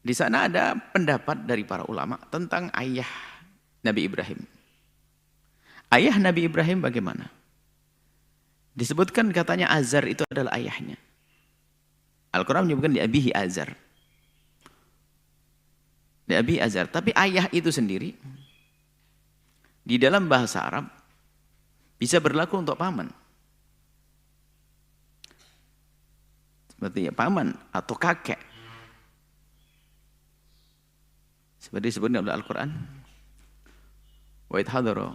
Di sana ada pendapat dari para ulama tentang ayah Nabi Ibrahim. Ayah Nabi Ibrahim bagaimana? Disebutkan katanya Azar itu adalah ayahnya. Al-Quran menyebutkan di abihi Azar. Di abihi Azar. Tapi ayah itu sendiri di dalam bahasa Arab bisa berlaku untuk paman. Seperti paman atau kakek. Seperti disebutkan oleh Al-Quran. Wa idh hadara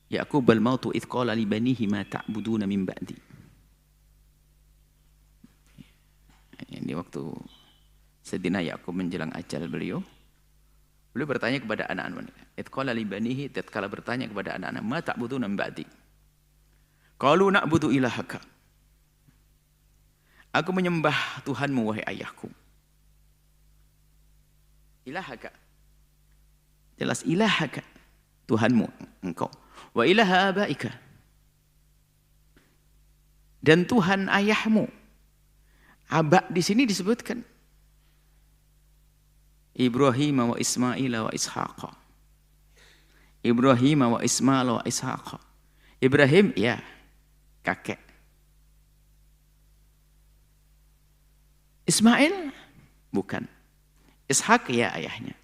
Ya'qub al-mautu idh qala li banihi ma ta'buduna min ba'di. Ini waktu Sayyidina Ya'qub menjelang ajal beliau bertanya kepada anak-anak. Idh qala li banihi, tatkala bertanya kepada anak-anak, ma ta'buduna min ba'di. Qalu na'budu ilahaka. Aku menyembah Tuhanmu wahai ayahku. Ilahaka. Jelas ilahaka. Tuhanmu engkau. Wa ilaha abaika. Dan Tuhan ayahmu. Aba di sini disebutkan. Ibrahim wa Ismail wa Ishaqa. Ibrahim wa Ismail wa Ishaqa. Ibrahim ya kakek. Ismail bukan. Ishak ya ayahnya.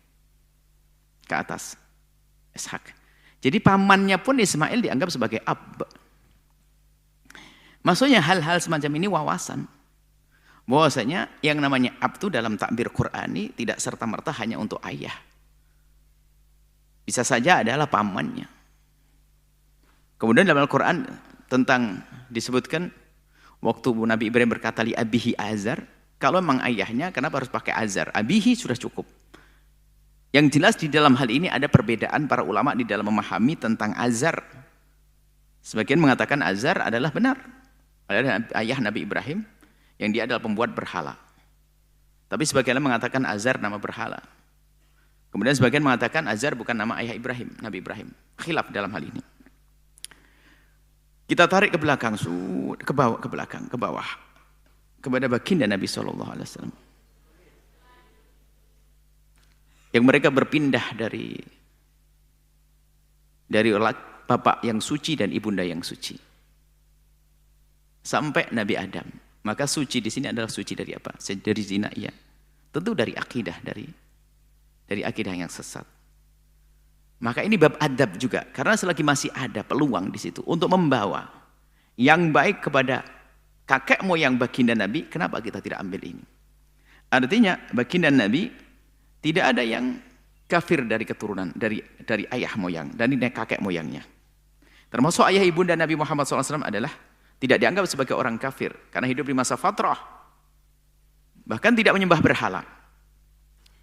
Ke atas. Ishak. Jadi pamannya pun Ismail dianggap sebagai ab. Maksudnya hal-hal semacam ini wawasan. Bahwasanya yang namanya ab itu dalam takbir Qur'ani tidak serta-merta hanya untuk ayah. Bisa saja adalah pamannya. Kemudian dalam Al-Quran tentang disebutkan waktu Nabi Ibrahim berkata li abihi Azar. Kalau memang ayahnya, kenapa harus pakai Azar? Abihi sudah cukup. Yang jelas di dalam hal ini ada perbedaan para ulama di dalam memahami tentang Azar. Sebagian mengatakan Azar adalah benar. Adalah ayah Nabi Ibrahim, yang dia adalah pembuat berhala. Tapi sebagian mengatakan Azar nama berhala. Kemudian sebagian mengatakan Azar bukan nama ayah Ibrahim, Nabi Ibrahim. Khilaf dalam hal ini. Kita tarik ke belakang, ke bawah. Kepada baginda Nabi SAW. Yang mereka berpindah dari bapak yang suci dan ibunda yang suci. Sampai Nabi Adam. Maka suci di sini adalah suci dari apa? Dari zina, iya. Tentu dari akidah, dari akidah yang sesat. Maka ini bab adab juga. Karena selagi masih ada peluang di situ untuk membawa yang baik kepada kakek moyang baginda Nabi, kenapa kita tidak ambil ini? Artinya baginda Nabi tidak ada yang kafir dari keturunan, dari ayah moyang, dari kakek moyangnya. Termasuk ayah ibunda Nabi Muhammad SAW adalah tidak dianggap sebagai orang kafir, karena hidup di masa fatrah. Bahkan tidak menyembah berhala.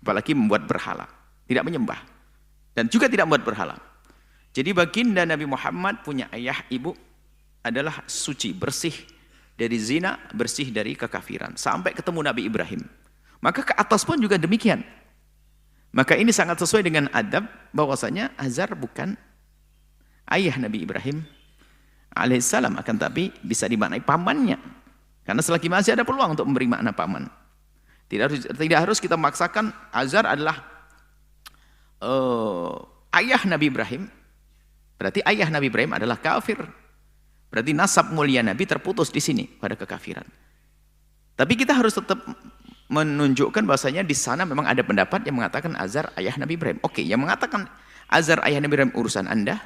Apalagi membuat berhala. Tidak menyembah. Dan juga tidak membuat berhala. Jadi baginda Nabi Muhammad punya ayah, ibu adalah suci, bersih dari zina, bersih dari kekafiran. Sampai ketemu Nabi Ibrahim. Maka ke atas pun juga demikian. Maka ini sangat sesuai dengan adab bahwasanya Azar bukan ayah Nabi Ibrahim alaihissalam, akan tapi bisa dimaknai pamannya. Karena selagi masih ada peluang untuk memberi makna paman. Tidak harus kita memaksakan Azar adalah ayah Nabi Ibrahim. Berarti ayah Nabi Ibrahim adalah kafir. Berarti nasab mulia Nabi terputus di sini pada kekafiran. Tapi kita harus tetap menunjukkan bahasanya di sana memang ada pendapat yang mengatakan Azar ayah Nabi Ibrahim. Oke, yang mengatakan Azar ayah Nabi Ibrahim urusan Anda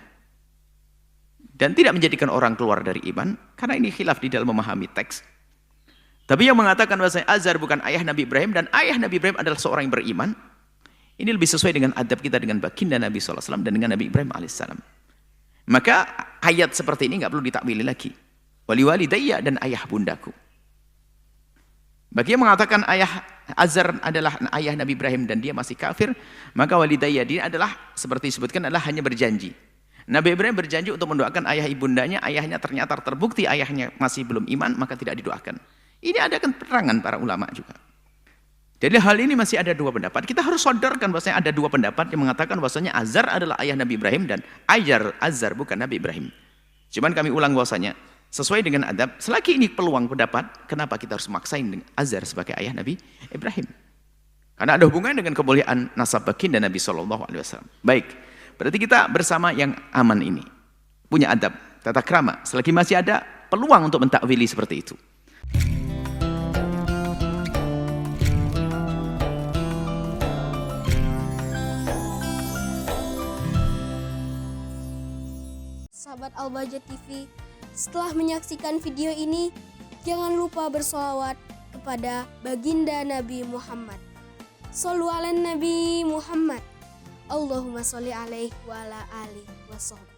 dan tidak menjadikan orang keluar dari iman, karena ini khilaf di dalam memahami teks. Tapi yang mengatakan bahasanya Azar bukan ayah Nabi Ibrahim dan ayah Nabi Ibrahim adalah seorang yang beriman, ini lebih sesuai dengan adab kita dengan baginda Nabi SAW dan dengan Nabi Ibrahim alaihissalam. Maka ayat seperti ini nggak perlu ditakwili lagi. Wali walidayya dan ayah bundaku. Bagi yang mengatakan ayah Azar adalah ayah Nabi Ibrahim dan dia masih kafir, maka walidayya dia adalah seperti disebutkan adalah hanya berjanji. Nabi Ibrahim berjanji untuk mendoakan ayah ibundanya, ayahnya ternyata terbukti ayahnya masih belum iman, maka tidak didoakan. Ini ada penerangan para ulama juga. Jadi hal ini masih ada dua pendapat. Kita harus sadarkan bahwasanya ada dua pendapat yang mengatakan bahwasanya Azar adalah ayah Nabi Ibrahim dan Azar bukan Nabi Ibrahim. Cuman kami ulang bahwasanya Sesuai dengan adab, selagi ini peluang pendapat, kenapa kita harus maksain Azar sebagai ayah Nabi Ibrahim? Karena ada hubungan dengan kemuliaan nasab baginda Nabi SAW. Baik, berarti kita bersama yang aman ini. Punya adab, tata krama. Selagi masih ada peluang untuk mentakwili seperti itu. Sahabat Al-Bahjah TV, setelah menyaksikan video ini, jangan lupa bersolawat kepada baginda Nabi Muhammad. Shollu ala Nabi Muhammad. Allahumma sholli alaihi wa ala alihi wa sahbihi.